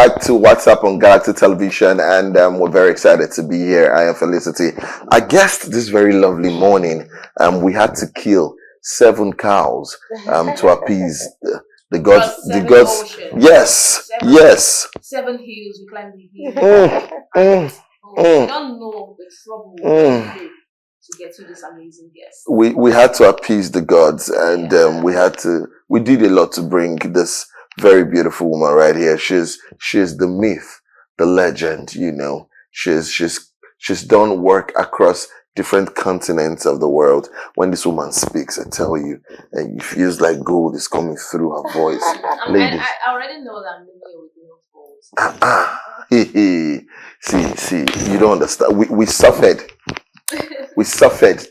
back to Whatzup on Galaxy Television, and we're very excited to be here. I am Felicity. I guessed this very lovely morning, we had to kill 7 cows to appease the gods. The gods. Oceans. Yes, yes. 7 hills. We climbed the hill. You don't know the trouble to get to this amazing guest. We had to appease the gods, and we did a lot to bring this very beautiful woman right here. She's the myth, the legend, you know. She's done work across different continents of the world. When this woman speaks, I tell you, it feels like gold is coming through her voice. Ladies. I already know that many will do See, you don't understand. We suffered. We suffered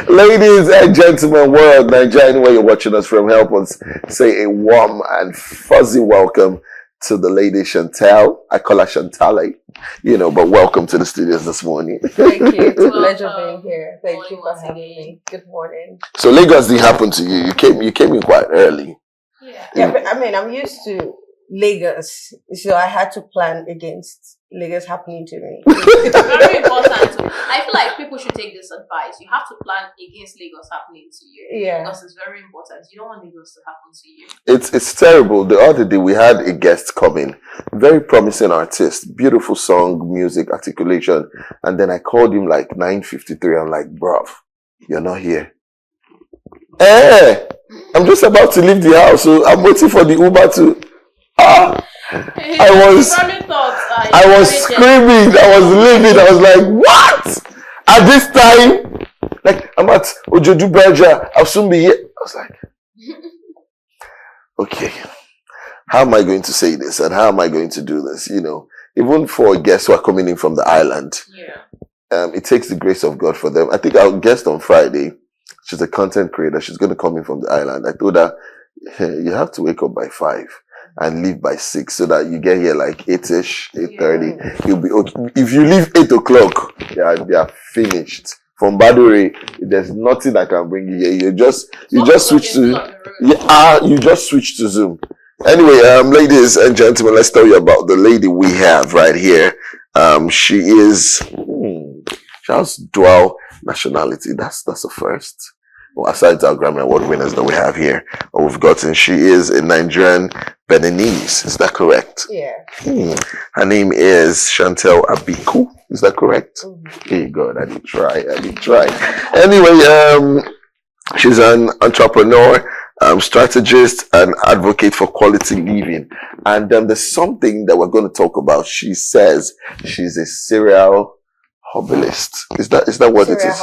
Ladies and gentlemen, world, Nigeria, anywhere you're watching us from, help us say a warm and fuzzy welcome to the lady Chantalé. I call her Chantalé, you know, but welcome to the studios this morning. Thank you. It's a pleasure being here. Thank you for having me. Good morning. So Lagos didn't happen to you. You came in quite early. Yeah, but I mean, I'm used to Lagos, so I had to plan against Lagos happening to me. Very important. I feel like people should take this advice. You have to plan against Lagos happening to you. Yeah. Because it's very important. You don't want Lagos to happen to you. It's terrible. The other day we had a guest come in, very promising artist, beautiful song, music, articulation, and then I called him like 9:53. I'm like, bruv, you're not here. I'm just about to leave the house, so I'm waiting for the Uber to. I was screaming. I was living. I was like, what? At this time, like I'm at Ojodu Berger. I'll soon be here. I was like, okay, how am I going to say this and how am I going to do this? You know, even for guests who are coming in from the island, it takes the grace of God for them. I think our guest on Friday, she's a content creator. She's going to come in from the island. I told her, hey, you have to wake up by 5 and leave by 6 so that you get here like 8ish, 8:30. You'll be okay. If you leave 8 o'clock, they are finished. From Badore, there's nothing that can bring you here. You just switch to you just switch to Zoom. Anyway, ladies and gentlemen, let's tell you about the lady we have right here. She has dual nationality. That's a first. Well, aside our Grammy Award winners that we have here, we've gotten, she is a Nigerian Beninese. Is that correct? Yeah. Her name is Chantalé Abiku. Is that correct? Hey, God, I did try. Anyway, she's an entrepreneur, strategist, and advocate for quality living. And there's something that we're going to talk about. She says she's a serial hobbyist. Is that what it is?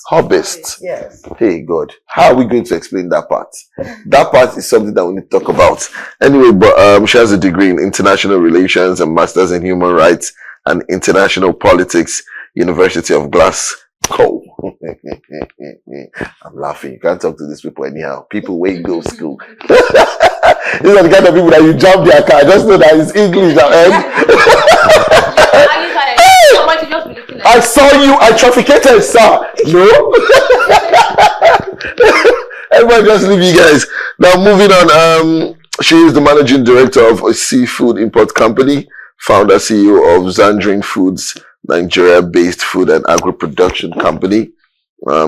Hobbyist. Yes. Hey God, how are we going to explain that part? That part is something that we need to talk about. Anyway, but she has a degree in international relations and masters in human rights and international politics, University of Glasgow. I'm laughing. You can't talk to these people anyhow. People wait go school. These are the kind of people that you jump their car. Just know that it's English. I saw you. I trafficated, sir. No. Everybody just leave you guys. Now moving on. She is the managing director of a seafood import company, founder CEO of Zandrin Foods, Nigeria-based food and agro-production company.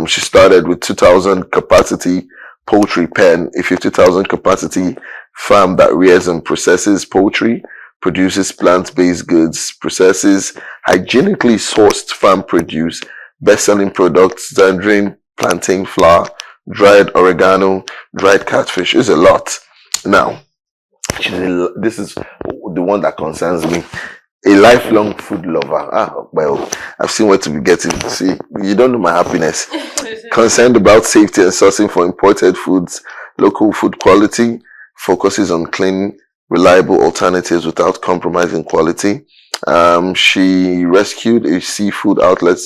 She started with 2,000 capacity poultry pen, a 50,000 capacity farm that rears and processes poultry, produces plant-based goods, processes hygienically sourced farm produce, best-selling products, Zandrin plantain flour, dried oregano, dried catfish. It's a lot. Now, this is the one that concerns me. A lifelong food lover. Well, I've seen what to be getting. See, you don't know my happiness. Concerned about safety and sourcing for imported foods, local food quality, focuses on clean, reliable alternatives without compromising quality. She rescued a seafood outlet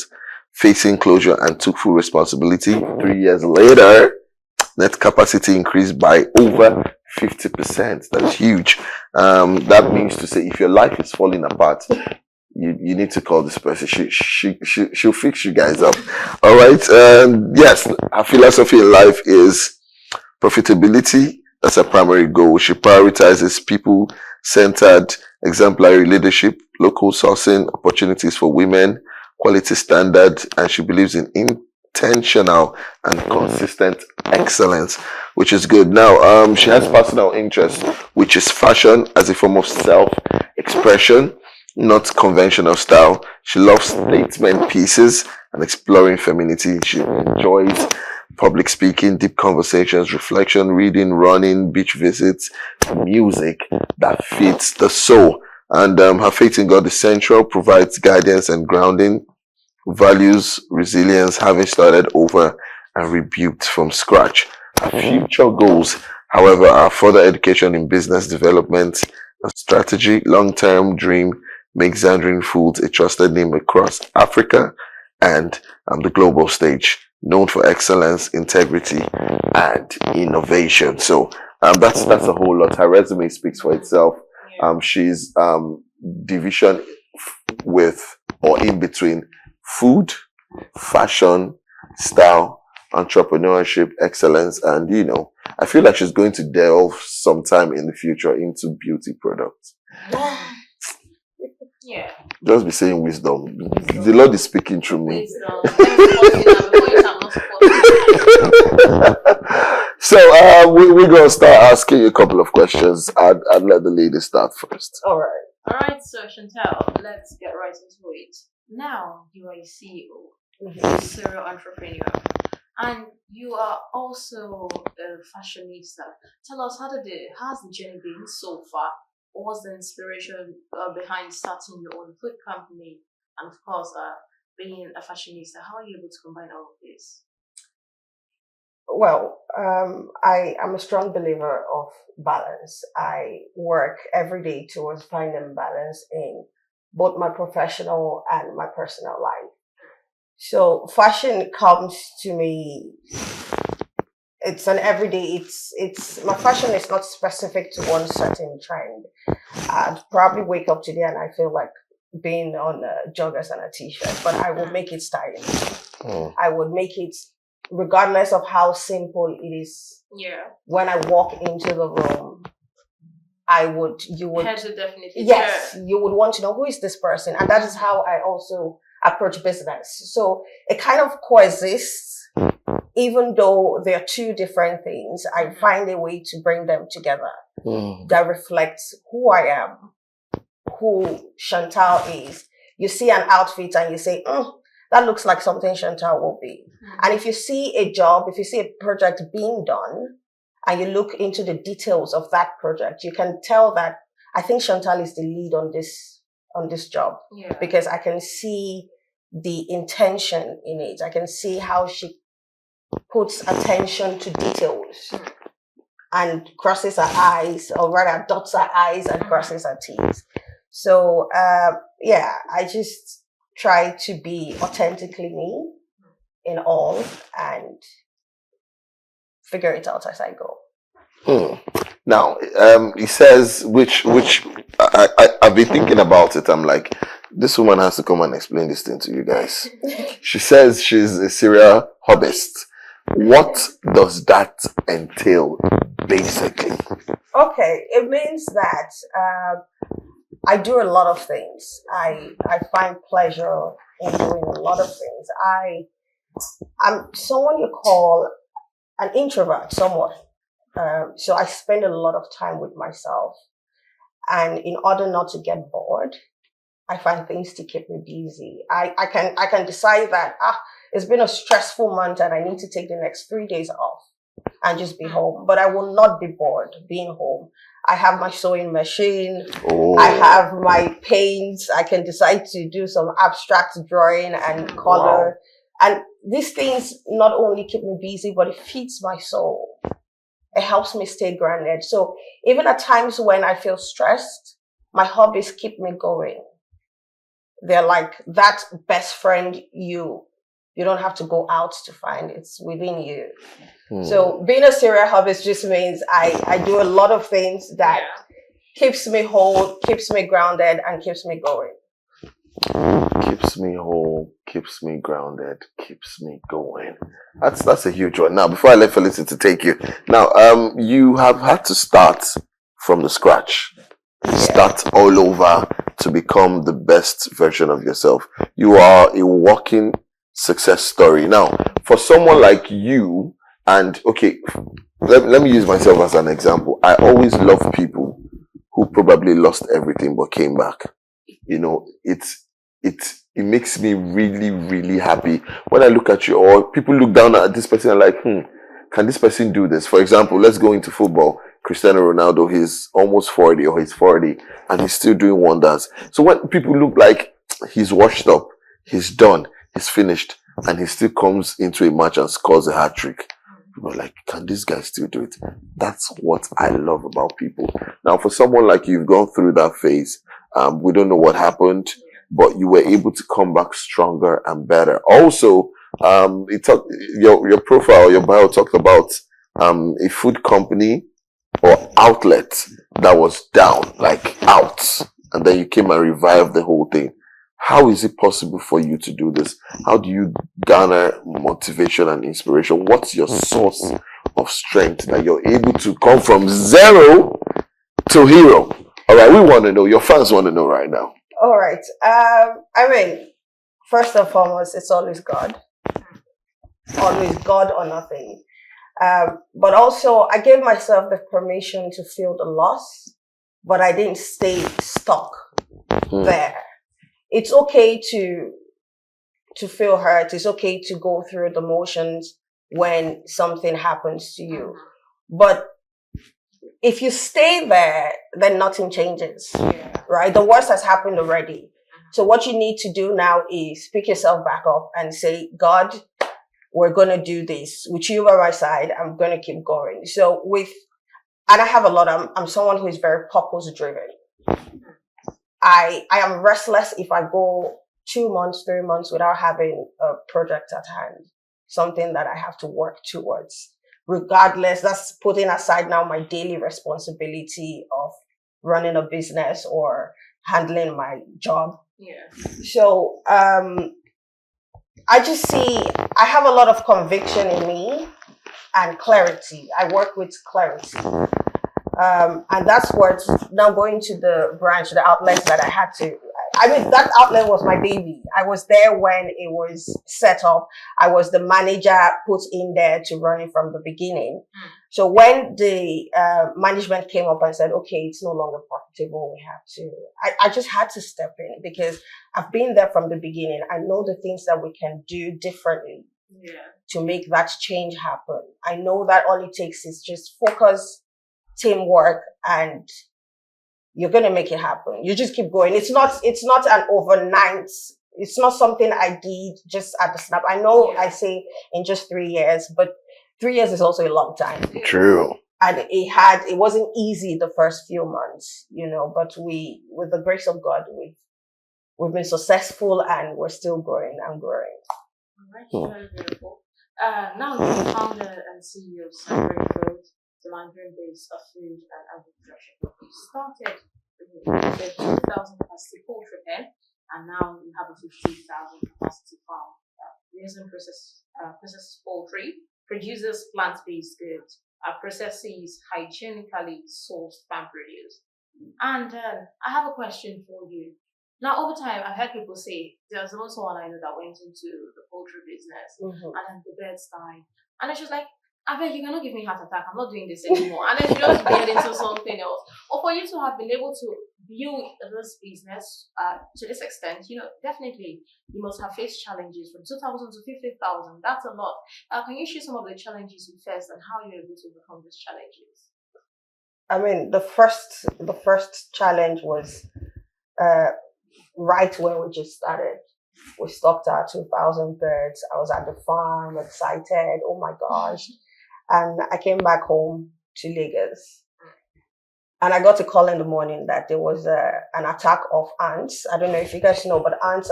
facing closure and took full responsibility. 3 years later, net capacity increased by over 50%. That's huge. That means to say, if your life is falling apart, you need to call this person. She'll fix you guys up. All right. Yes, her philosophy in life is profitability That's her primary goal. She prioritizes people-centered, exemplary leadership, local sourcing, opportunities for women, quality standard, and she believes in intentional and consistent excellence, which is good. Now, she has personal interest, which is fashion as a form of self-expression, not conventional style. She loves statement pieces and exploring femininity. She enjoys public speaking, deep conversations, reflection, reading, running, beach visits, music that fits the soul. And her faith in God is central, provides guidance and grounding, values resilience, having started over and rebuked from scratch. Her future goals, however, are further education in business development and strategy. Long-term dream makes Zandrine Foods a trusted name across Africa and the global stage, known for excellence, integrity, and innovation. So that's a whole lot. Her resume speaks for itself. She's division with or in between food, fashion, style, entrepreneurship, excellence, and I feel like she's going to delve sometime in the future into beauty products. Yeah. Just be saying wisdom. The Lord is speaking through me. So we're gonna start asking a couple of questions. I'd let the lady start first. All right, so Chantal, let's get right into it. Now you are a CEO, serial entrepreneur, and you are also a fashionista. Tell us, how's the journey been so far? What was the inspiration behind starting your own food company? And of course, being a fashionista, how are you able to combine all of this? Well, I am a strong believer of balance. I work every day towards finding balance in both my professional and my personal life. So fashion comes to me. It's an everyday. It's my fashion is not specific to one certain trend. I'd probably wake up today and I feel like being on joggers and a t-shirt, but I will make it stylish. I would make it regardless of how simple it is. Yeah. When I walk into the room, you would definitely. Yes, you would want to know who is this person, and that is how I also approach business. So it kind of coexists. Even though they are two different things, I find a way to bring them together that reflects who I am, who Chantal is. You see an outfit and you say, that looks like something Chantal will be. And if you see a job, if you see a project being done, and you look into the details of that project, you can tell that I think Chantal is the lead on this job. Yeah. Because I can see the intention in it. I can see how she puts attention to details and crosses her eyes, or rather dots her eyes and crosses her T's. So, I just try to be authentically me in all and figure it out as I go. Now, he says, which I've been thinking about it. I'm like, this woman has to come and explain this thing to you guys. She says she's a serial hobbyist. What does that entail, basically? Okay, it means that I do a lot of things. I find pleasure in doing a lot of things. I'm someone you call an introvert, somewhat. So I spend a lot of time with myself. And in order not to get bored, I find things to keep me busy. I can decide that, it's been a stressful month and I need to take the next 3 days off and just be home. But I will not be bored being home. I have my sewing machine. I have my paints. I can decide to do some abstract drawing and color. Wow. And these things not only keep me busy, but it feeds my soul. It helps me stay grounded. So even at times when I feel stressed, my hobbies keep me going. They're like that best friend you don't have to go out to find. It's within you. So being a serial hobbyist just means I do a lot of things that keeps me whole, keeps me grounded, and keeps me going. keeps me whole, keeps me grounded, keeps me going. That's a huge one. Now, before I let Felicity to take you, now you have had to start from the scratch, start all over to become the best version of yourself. You are a walking success story. Now, for someone like you, and okay, let me use myself as an example. I always love people who probably lost everything but came back. You know, it makes me really, really happy when I look at you, or people look down at this person and like, can this person do this? For example, let's go into football. Cristiano Ronaldo, he's almost 40 or he's 40 and he's still doing wonders. So when people look like he's washed up, he's done, he's finished, and he still comes into a match and scores a hat trick, people are like, can this guy still do it? That's what I love about people. Now, for someone like you, you've gone through that phase. We don't know what happened, but you were able to come back stronger and better. Also, your profile, your bio talked about a food company or outlet that was down, like out, and then you came and revived the whole thing. How is it possible for you to do this? How do you garner motivation and inspiration? What's your source of strength that you're able to come from zero to hero? All right, we want to know. Your fans want to know right now. All right. I mean, first and foremost, it's always God. Always God or nothing. But also, I gave myself the permission to feel the loss, but I didn't stay stuck there. It's okay to feel hurt. It's okay to go through the motions when something happens to you. But if you stay there, then nothing changes, right? The worst has happened already. So what you need to do now is pick yourself back up and say, God, we're going to do this. With you by my side, I'm going to keep going. So and I have I'm someone who is very purpose driven. I am restless if I go 2 months, 3 months without having a project at hand, something that I have to work towards. Regardless, that's putting aside now my daily responsibility of running a business or handling my job. Yeah. So I just see I have a lot of conviction in me and clarity. I work with clarity. And that's where now going to the branch, the outlets that I had to. I mean, that outlet was my baby. I was there when it was set up. I was the manager put in there to run it from the beginning. So when the management came up and said, okay, it's no longer profitable, we have to, I just had to step in because I've been there from the beginning. I know the things that we can do differently to make that change happen. I know that all it takes is just focus, teamwork, and you're going to make it happen. You just keep going. It's not an overnight. It's not something I did just at the snap. I know I say in just 3 years, but 3 years is also a long time. True. And it wasn't easy the first few months, but with the grace of God, we've been successful and we're still growing and growing. All right, very beautiful. Now you're the founder and CEO of Celebrate Food, the Nigerian base of food and agriculture. You started with a 2,000 capacity poultry pen, and now you have a 50,000 capacity farm. Reason processes poultry, produces plant-based goods, processes hygienically sourced farm produce. And I have a question for you. Now, over time, I've heard people say there's also one I know that went into the poultry business, and then the birds died, and it's just like, I bet you cannot give me a heart attack. I'm not doing this anymore. And then you just get into something else. Or for you to have been able to build this business to this extent, definitely you must have faced challenges from 2,000 to 50,000. That's a lot. Can you share some of the challenges you faced and how you're able to overcome these challenges? I mean, the first challenge was right when we just started. We stocked our 2,000 birds. I was at the farm, excited. Oh my gosh. And I came back home to Lagos. And I got a call in the morning that there was an attack of ants. I don't know if you guys know, but ants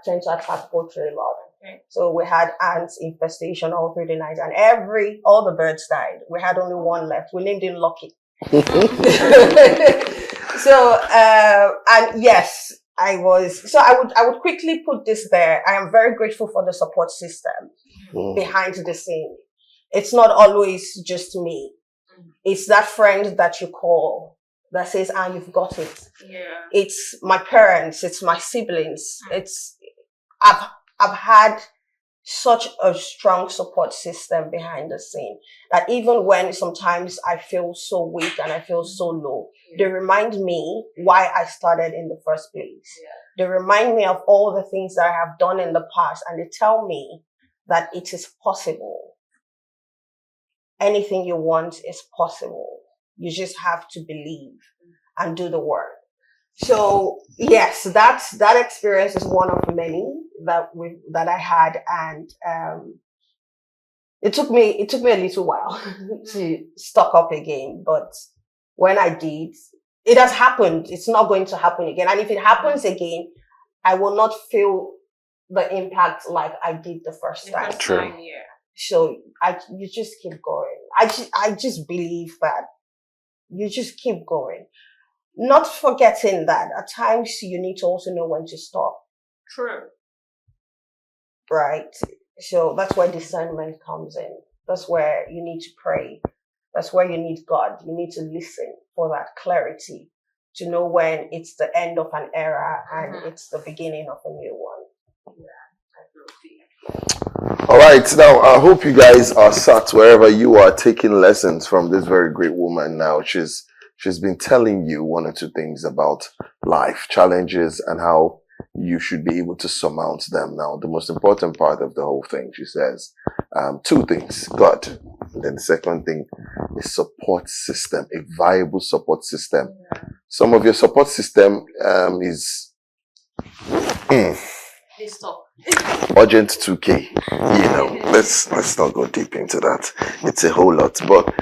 tend to attack poultry a lot. Okay. So we had ants infestation all through the night, and all the birds died. We had only one left. We named him Lucky. So, and yes, I would quickly put this there. I am very grateful for the support system behind the scene. It's not always just me. It's that friend that you call that says, you've got it. Yeah. It's my parents, it's my siblings. I've had such a strong support system behind the scene that even when sometimes I feel so weak and I feel so low, they remind me why I started in the first place. They remind me of all the things that I have done in the past, and they tell me that it is possible. Anything you want is possible. You just have to believe and do the work. So yes, that experience is one of many that I had, and it took me a little while to stock up again. But when I did, it has happened. It's not going to happen again. And if it happens again, I will not feel the impact like I did the first time. True. Yeah. So you just keep going. I just believe that you just keep going. Not forgetting that at times you need to also know when to stop. True. Right? So that's where discernment comes in. That's where you need to pray. That's where you need God. You need to listen for that clarity to know when it's the end of an era and it's the beginning of a new one. All right, now I hope you guys are sat wherever you are taking lessons from this very great woman. Now she's been telling you one or two things about life challenges and how you should be able to surmount them. Now, the most important part of the whole thing, she says, two things: God, and then the second thing is support system, a viable support system. Some of your support system is urgent 2K. Let's not go deep into that. It's a whole lot. But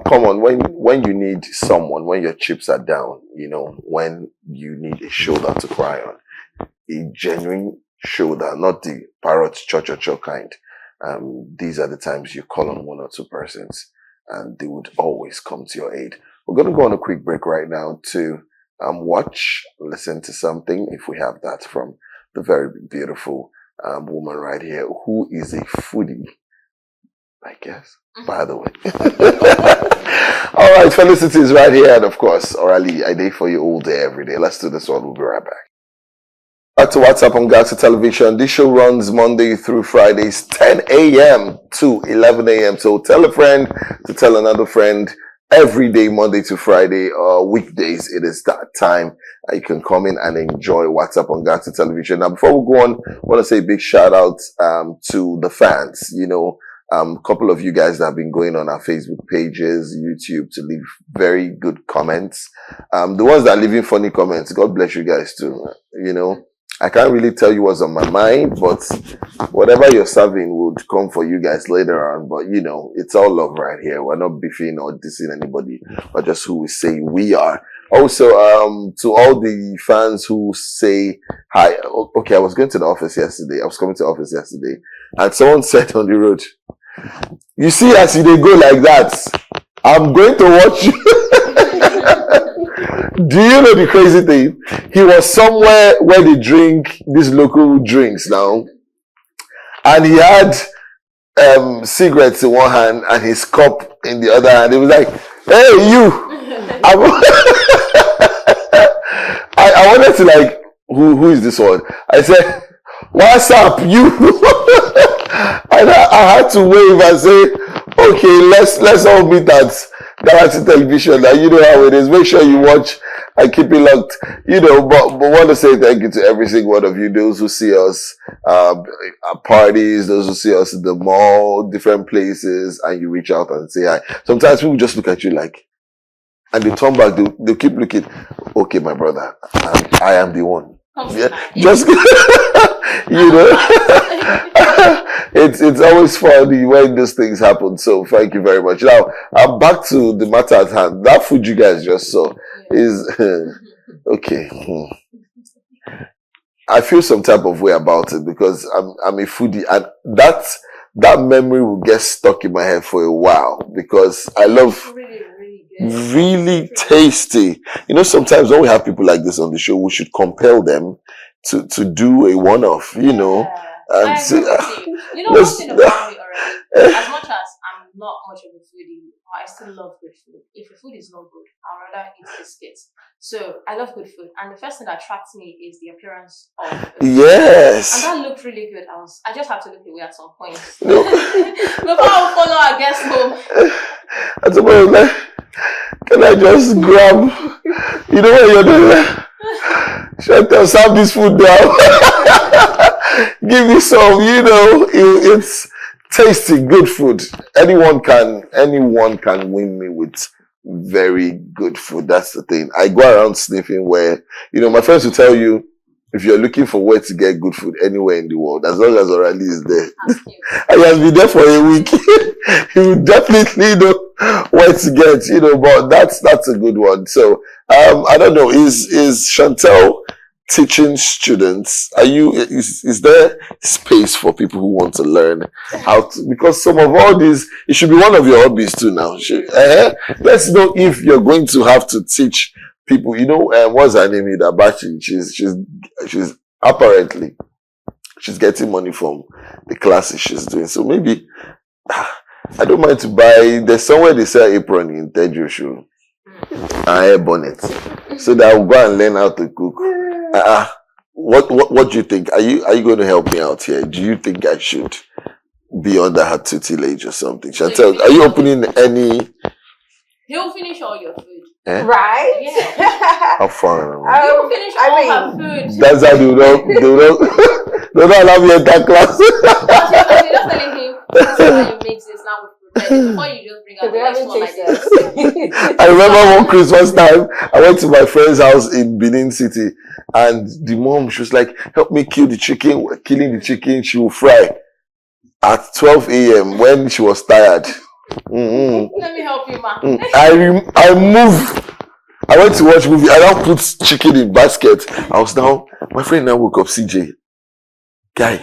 come on, when you need someone, when your chips are down, when you need a shoulder to cry on, a genuine shoulder, not the parrot cho kind. These are the times you call on one or two persons, and they would always come to your aid. We're going to go on a quick break right now to listen to something, if we have that, from the very beautiful woman right here, who is a foodie, I guess, by the way. All right, Felicity is right here, and of course, Orally, I day for you all day, every day. Let's do this one. We'll be right back. Back to What's Up on Galaxy Television. This show runs Monday through Fridays, 10 a.m. to 11 a.m. So tell a friend to tell another friend. Every day, Monday to Friday, weekdays, it is that time. You can come in and enjoy What's Up on Galaxy Television. Now, before we go on, I want to say a big shout out to the fans. A couple of you guys that have been going on our Facebook pages, YouTube, to leave very good comments. The ones that are leaving funny comments, God bless you guys too. I can't really tell you what's on my mind, but whatever you're serving would come for you guys later on. But it's all love right here. We're not beefing or dissing anybody, but just who we say we are. Also, to all the fans who say hi. Okay, I was going to the office yesterday. I was coming to the office yesterday, and someone said on the road, "You see, as they go like that, I'm going to watch you." Do you know the crazy thing? He was somewhere where they drink these local drinks now, and he had cigarettes in one hand and his cup in the other hand. He was like, "Hey, you!" I wanted to like, who is this one? I said, "What's up, you?" And I had to wave and say, "Okay, let's all meet at Galaxy Television." Now you know how it is. Make sure you watch and keep it locked. But want to say thank you to every single one of you, those who see us at parties, those who see us in the mall, different places, and you reach out and say hi. Sometimes people just look at you like, and they turn back. They keep looking. Okay, my brother, I am the one. Yeah, just it's always funny when those things happen. So thank you very much. Now I'm back to the matter at hand. That food you guys just saw is okay. I feel some type of way about it because I'm a foodie, and that memory will get stuck in my head for a while because I love. Really, really good. really tasty. You know, sometimes when we have people like this on the show, we should compel them to do a one-off, you know. Yeah, And I say, agree with you. You know, one let's, thing about me already, as much as I'm not much of a foodie, I still love good food. If your food is not good, I'd rather eat biscuits. So I love good food, and the first thing that attracts me is the appearance of the food. And yes. that looked really good. I just have to look away at some point No. before I follow our guest home. At the moment, like, can I just grab, you know what you're doing? Chantal, serve this food down. Give me some, you know, it's tasty, good food. Anyone can win me with very good food. That's the thing. I go around sniffing where, you know, my friends will tell you, if you're looking for where to get good food anywhere in the world, as long as Orally is there, and he has been there for a week, he will definitely know where to get, you know, but that's a good one. So, I don't know, is Chantal teaching students? Is there space for people who want to learn how to, because some of all these, it should be one of your hobbies too now. Let's know if you're going to have to teach people, you know, what's her name, Idabachi? She's apparently, she's getting money from the classes she's doing. So maybe, I don't mind to buy, there's somewhere they sell apron in Tejo show. Hair bonnet. So that I'll go and learn how to cook. What do you think? Are you going to help me out here? Do you think I should be under her tutelage or something? Chantal, are you opening any? He'll finish all your food. Eh? Right? Yeah. How far? He'll finish all her food. That's how they don't allow me enter class. As you're just telling him, that's how you mix this now with bread. Before you just bring out the next one like this. I remember one Christmas time, I went to my friend's house in Benin City, and the mom, she was like, help me kill the chicken. We're killing the chicken, she will fry at 12 a.m. when she was tired. Mm-hmm. Let me help you, ma. I move. I went to watch movie. I now put chicken in basket. My friend now woke up, CJ. Guy,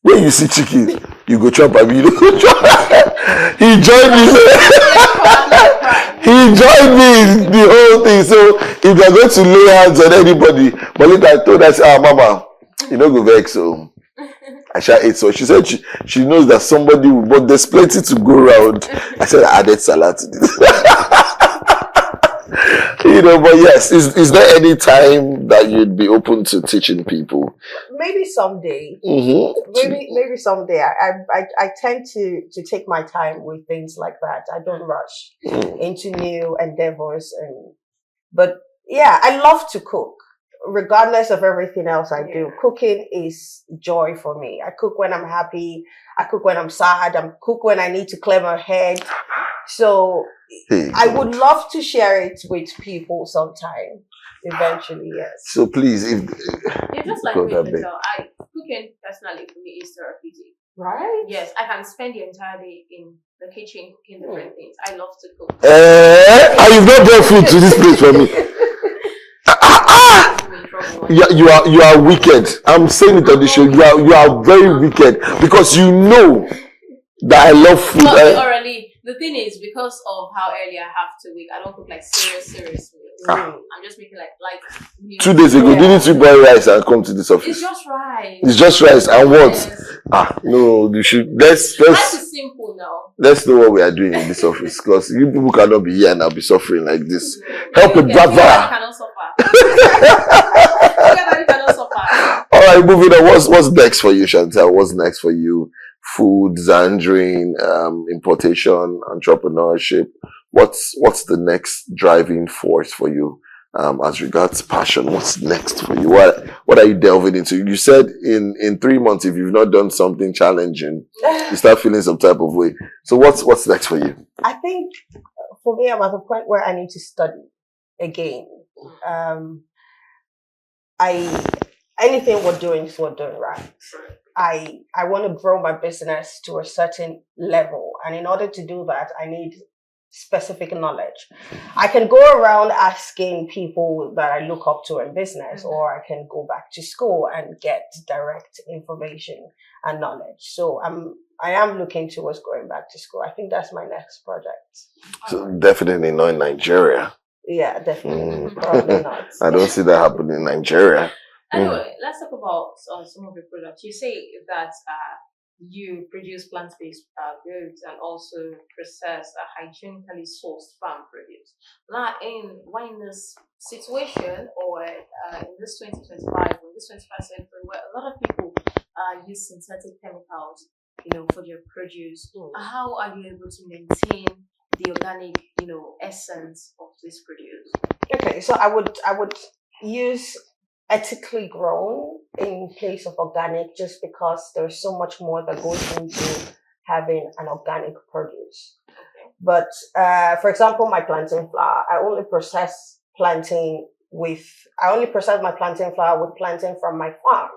when you see chicken, you go chop and you don't go chop. He joined me. He joined me in the whole thing. So if they're going to lay hands on anybody, but later I told her, mama, you don't go vex. So I shall eat. So she said she knows that somebody will, but there's plenty to go around. I said I added salad to this. You know, but yes, is there any time that you'd be open to teaching people? Maybe someday. Mm-hmm. Maybe someday. I tend to take my time with things like that. I don't rush into new endeavors, but yeah, I love to cook. Regardless of everything else I do, cooking is joy for me. I cook when I'm happy. I cook when I'm sad. I cook when I need to clear my head. So I would love to share it with people sometime. Eventually, yes. So please, it's just like me, cooking personally for me is therapeutic. Right? Yes, I can spend the entire day in the kitchen cooking different things. I love to cook. And you've not brought food to this place for me. You are wicked. I'm saying it on the show. You are very wicked because you know that I love food. Already, the thing is, because of how early I have to wake, I don't cook like serious meals. I'm just making like light meals. 2 days ago, didn't you boil rice and come to this office? It's just rice. It's just rice and what? Yes. No, you should. Life is simple now. Let's know what we are doing in this office because you people cannot be here and I'll be suffering like this. Help a brother. You cannot suffer. You cannot suffer. All right, moving on. What's next for you, Chantal? What's next for you? Food, Zandring, importation, entrepreneurship. What's the next driving force for you? As regards passion, what's next for you? What are you delving into? You said in 3 months, if you've not done something challenging, you start feeling some type of way. So what's next for you? I think for me, I'm at the point where I need to study again. Anything we're doing is we're doing right. I want to grow my business to a certain level, and in order to do that, I need specific knowledge. I can go around asking people that I look up to in business, or I can go back to school and get direct information and knowledge. So I'm I am looking towards going back to school. I think that's my next project. So definitely not in Nigeria. Yeah, definitely. Probably not. I don't see that happening in Nigeria. Anyway, let's talk about some of your products. You say that you produce plant-based goods and also process hygienically sourced farm produce. Now, in this situation, or in this 2025, or this 21st century, where a lot of people use synthetic chemicals, for their produce, how are you able to maintain the organic, essence of this produce? Okay, so I would use ethically grown in place of organic, just because there's so much more that goes into having an organic produce. Okay. But for example, my plantain flour, I only process my plantain flour with plantain from my farm.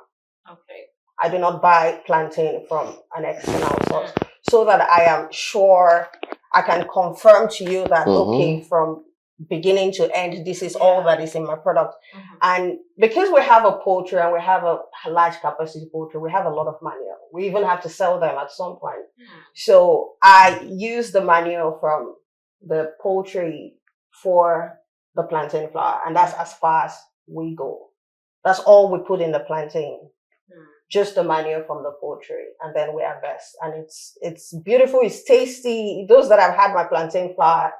Okay. I do not buy plantain from an external source, so that I am sure I can confirm to you that, okay, from beginning to end, this is all that is in my product. And because we have a poultry and we have a large capacity poultry, we have a lot of manure. We even have to sell them at some point. So I use the manure from the poultry for the plantain flour, and that's as far as we go. That's all we put in the plantain. Just the manure from the poultry, and then we harvest, and it's beautiful, it's tasty. Those that have had my plantain flour,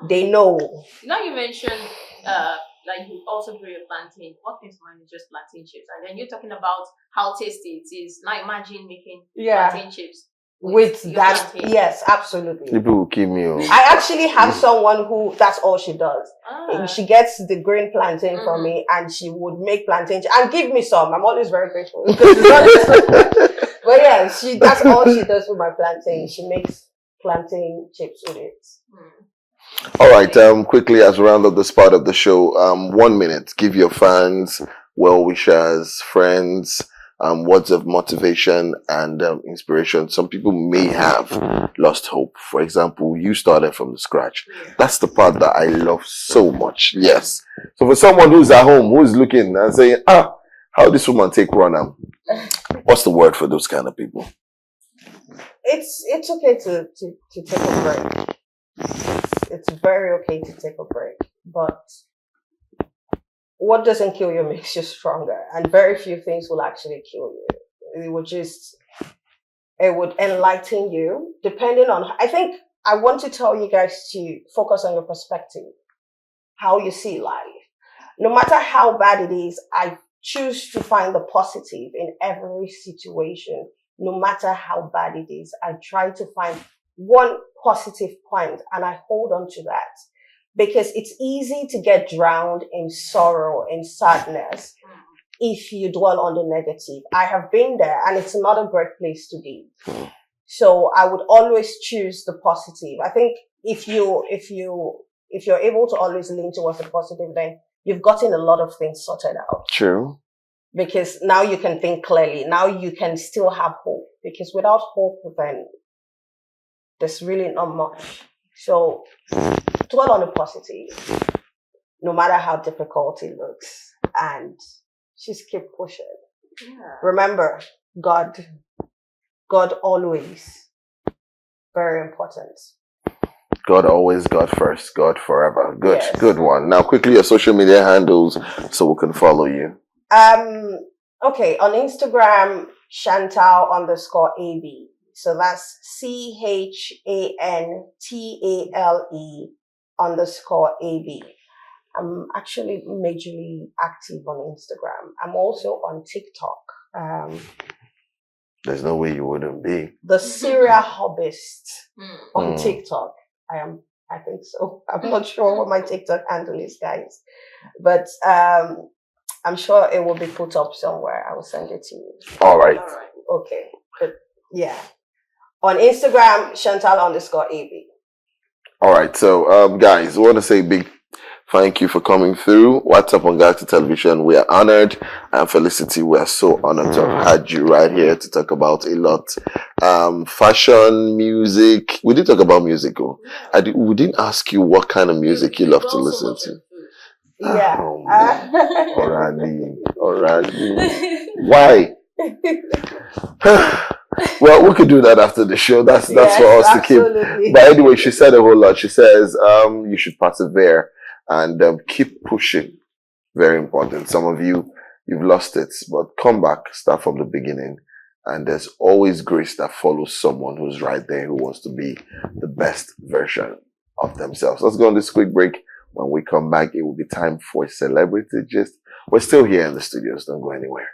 they know. Now you mentioned like you also grow your plantain. What comes to mind is just plantain chips, and then you're talking about how tasty it is. Now imagine making plantain chips with that. plantain. Yes, absolutely. People will kill me. I actually have someone who that's all she does. She gets the green plantain from me, and she would make plantain and give me some. I'm always very grateful. But yeah, that's all she does with my plantain. She makes plantain chips with it. All right, quickly as we round up this part of the show, 1 minute, give your fans, well-wishers, friends, words of motivation and inspiration. Some people may have lost hope. For example, you started from the scratch. That's the part that I love so much. Yes. So for someone who's at home, who's looking and saying, how this woman take run? What's the word for those kind of people? It's okay to take a break. It's very okay to take a break, but what doesn't kill you makes you stronger, and very few things will actually kill you. It would enlighten you, depending on, I think I want to tell you guys to focus on your perspective, how you see life. No matter how bad it is, I choose to find the positive in every situation. No matter how bad it is, I try to find one positive point, and I hold on to that, because it's easy to get drowned in sorrow and sadness if you dwell on the negative. I have been there, and it's not a great place to be. So I would always choose the positive. I think if you're able to always lean towards the positive, then you've gotten a lot of things sorted out. True. Because now you can think clearly. Now you can still have hope. Because without hope, then there's really not much. So dwell on the positive, no matter how difficult it looks, and just keep pushing. Remember, God always, very important. God always, God first, God forever. Good, Yes. Good one. Now quickly your social media handles so we can follow you. Okay, on Instagram, Chantal_AB. So that's CHANTALE_AB. I'm actually majorly active on Instagram. I'm also on TikTok. There's no way you wouldn't be. The Syria Hobbyist on TikTok. I think so. I'm not sure what my TikTok handle is, guys. But I'm sure it will be put up somewhere. I will send it to you. All right. Okay. But yeah. On Instagram, Chantal_AB. All right. So, guys, I want to say big thank you for coming through. What's up on Galaxy Television? We are honored. And Felicity, we are so honored to have had you right here to talk about a lot. Fashion, music. We did talk about music. We didn't ask you what kind of music you love to listen to. Yeah. Alrighty. Why? Well, we could do that after the show. That's Yes, for us to keep. absolutely. But anyway, she said a whole lot. She says, you should persevere and keep pushing. Very important. Some of you, you've lost it, but come back, start from the beginning. And there's always grace that follows someone who's right there, who wants to be the best version of themselves. Let's go on this quick break. When we come back, it will be time for Celebrity Gist. We're still here in the studios. Don't go anywhere.